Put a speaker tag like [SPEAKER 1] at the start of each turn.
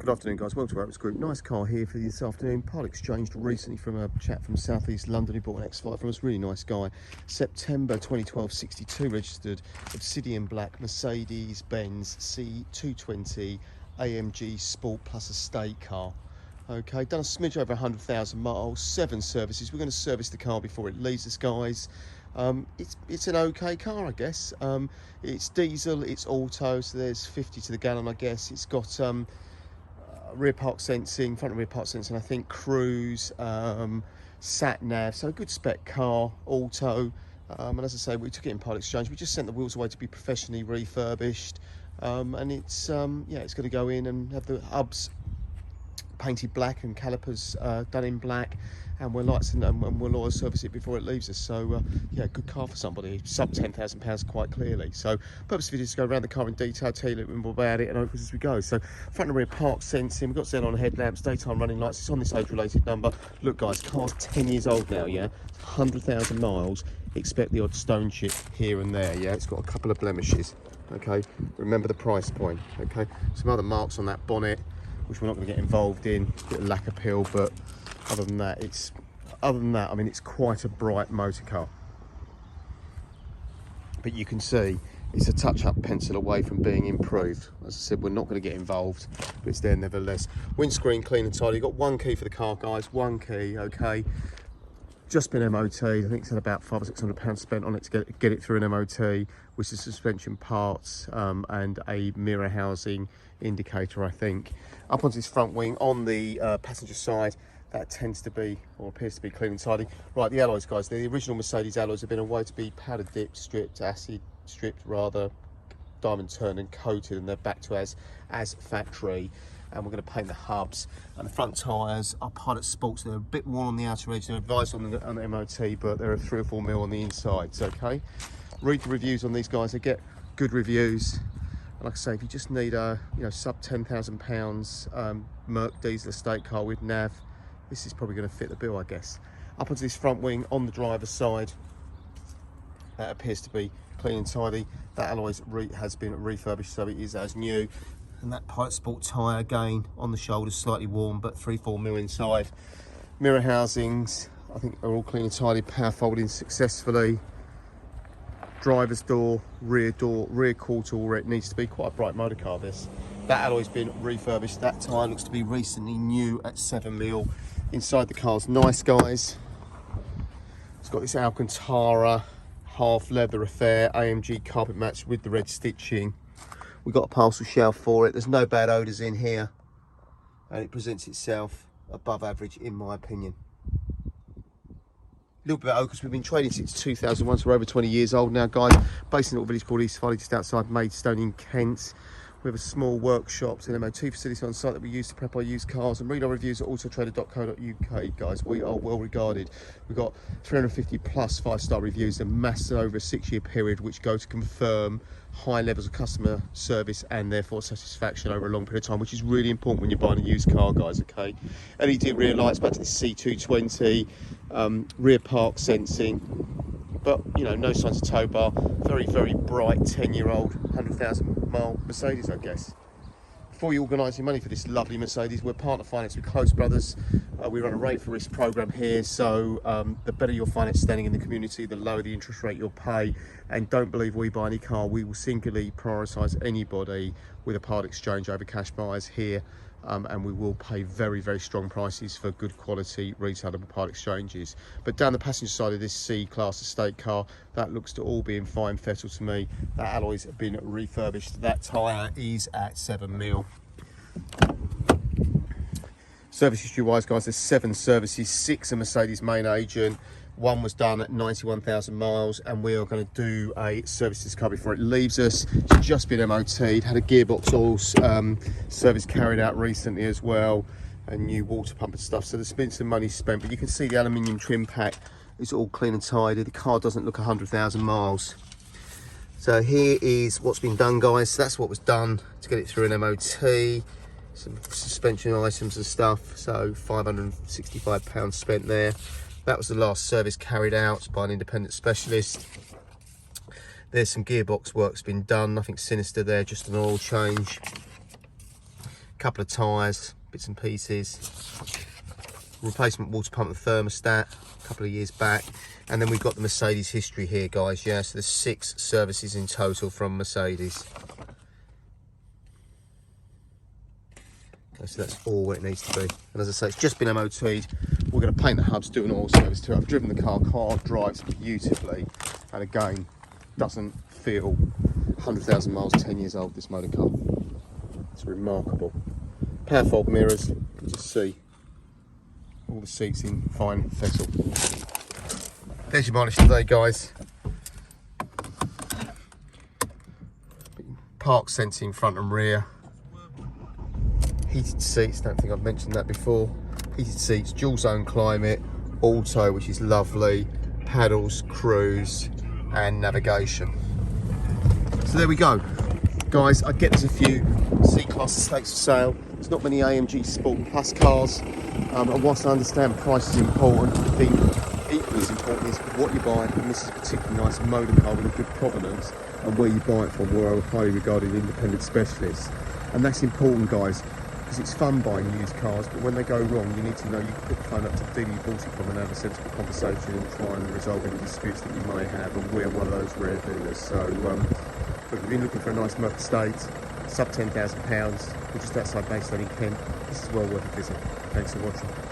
[SPEAKER 1] Good afternoon, guys. Welcome to Oaks Group. Nice car here for this afternoon. Part exchanged recently from a chap from Southeast London who bought an X5 from us. Really nice guy. September 2012, 62 registered, Obsidian black, Mercedes-Benz C220 AMG Sport Plus estate car. Okay, done a smidge over 100,000 miles, 7 services. We're going to service the car before it leaves us, guys. It's an okay car, I guess. It's diesel, it's auto, so there's 50 to the gallon, I guess. It's got rear park sensing, front and rear park sensing, I think, cruise, sat nav, so a good spec car, auto. And as I say, we took it in part exchange. We just sent the wheels away to be professionally refurbished, and it's yeah, it's going to go in and have the hubs painted black and calipers done in black, and we're lights and we'll always service it before it leaves us. So yeah, good car for somebody, sub £10,000 quite clearly. So purpose of the video is to go around the car in detail, tell you a little bit more about it and open as we go. So front and rear park sensing, we've got xenon headlamps, daytime running lights. It's on this age related number. Look guys, car's 10 years old now, yeah, 100,000 miles. Expect the odd stone chip here and there, yeah. It's got a couple of blemishes, okay. Remember the price point, okay. Some other marks on that bonnet which we're not going to get involved in, a bit of lacquer peel, but other than that, I mean, it's quite a bright motor car. But you can see it's a touch-up pencil away from being improved. As I said, we're not going to get involved, but it's there nevertheless. Windscreen clean and tidy. You've got one key for the car, guys, one key, okay. Just been MOT. I think it's had about £500 or £600 spent on it to get it through an MOT, with the suspension parts and a mirror housing indicator, I think. Up onto this front wing on the passenger side, that tends to be, or appears to be, clean and tidy. Right, the alloys, guys. The original Mercedes alloys have been away to be powder dipped, stripped, acid stripped rather, diamond turned and coated, and they're back to as factory. And we're going to paint the hubs, and the front tyres are Pilot Sports. They're a bit worn on the outer edge. They're advised on the MOT, but they're 3 or 4 mil on the insides, okay. Read the reviews on these guys. They get good reviews. And like I say, if you just need a sub £10,000 Merc diesel estate car with nav, this is probably going to fit the bill, I guess. Up onto this front wing on the driver's side, that appears to be clean and tidy. That alloy has been refurbished, so it is as new. And that Pilot Sport tyre again on the shoulders, slightly worn, but 3-4 mil inside. Mirror housings, I think, are all clean and tidy. Power folding successfully. Driver's door, rear quarter where it needs to be. Quite a bright motor car, this. That alloy's been refurbished. That tyre looks to be recently new at 7 mil. Inside the car's nice, guys. It's got this Alcantara half leather affair, AMG carpet mats with the red stitching. We've got a parcel shelf for it. There's no bad odours in here, and it presents itself above average in my opinion. A little bit about Oaks. We've been trading since 2001, so we're over 20 years old now, guys. Based in a little village called East Foley, just outside Maidstone in Kent. We have a small workshop and MOT facility on site that we use to prep our used cars, and read our reviews at autotrader.co.uk, guys. We are well regarded. We've got 350 plus 5-star reviews and mass over a 6-year period, which go to confirm high levels of customer service and therefore satisfaction over a long period of time, which is really important when you're buying a used car, guys, okay. LED rear lights, back to the C220, rear park sensing, but no signs of tow bar. Very, very bright 10-year-old 100,000 mile Mercedes, I guess. Before you organise your money for this lovely Mercedes, we're partner finance with Close Brothers. We run a rate for risk program here, so the better your finance standing in the community, the lower the interest rate you'll pay. And don't believe we buy any car, we will singularly prioritise anybody with a part exchange over cash buyers here. And we will pay very, very strong prices for good quality retailable part exchanges. But down the passenger side of this C-Class estate car, that looks to all be in fine fettle to me. That alloy's been refurbished. That tyre is at 7 mil. Service history wise, guys, there's 7 services, 6 are Mercedes main agent. 1 was done at 91,000 miles, and we are going to do a service this car before it leaves us. It's just been MOT'd, had a gearbox oil service carried out recently as well, and new water pump and stuff. So there's been some money spent, but you can see the aluminium trim pack is all clean and tidy. The car doesn't look 100,000 miles. So here is what's been done, guys. So that's what was done to get it through an MOT. Some suspension items and stuff. So £565 spent there. That was the last service carried out by an independent specialist. There's some gearbox work's been done, nothing sinister there, just an oil change. couple of tyres, bits and pieces, replacement water pump and thermostat a couple of years back, and then we've got the Mercedes history here, guys. Yeah, so there's 6 services in total from Mercedes. Okay, so that's all where it needs to be. And as I say, it's just been MOT'd. We're going to paint the hubs, do an oil service to it. I've driven the car drives beautifully, and again, doesn't feel 100,000 miles, 10 years old, this motor car. It's remarkable. Power fold mirrors, you can just see all the seats in fine fettle. There's your mileage today, guys. Park sensing front and rear. Heated seats, don't think I've mentioned that before. Heated seats, dual zone climate, auto, which is lovely, paddles, cruise, and navigation. So there we go. Guys, I get there's a few C-Class estates for sale. There's not many AMG Sport Plus cars. And whilst I understand price is important, I think equally as important is what you buy. And this is a particularly nice motor car with a good provenance, and where you buy it from, where a highly regarded independent specialist. And that's important, guys, because it's fun buying used cars, but when they go wrong, you need to know you can put the phone up to the dealer you bought it from and have a sensible conversation and try and resolve any disputes that you may have, and we're one of those rare dealers. So if you've been looking for a nice motor estate, sub £10,000, we're just outside Maidstone in Kent, this is well worth a visit. Thanks for watching.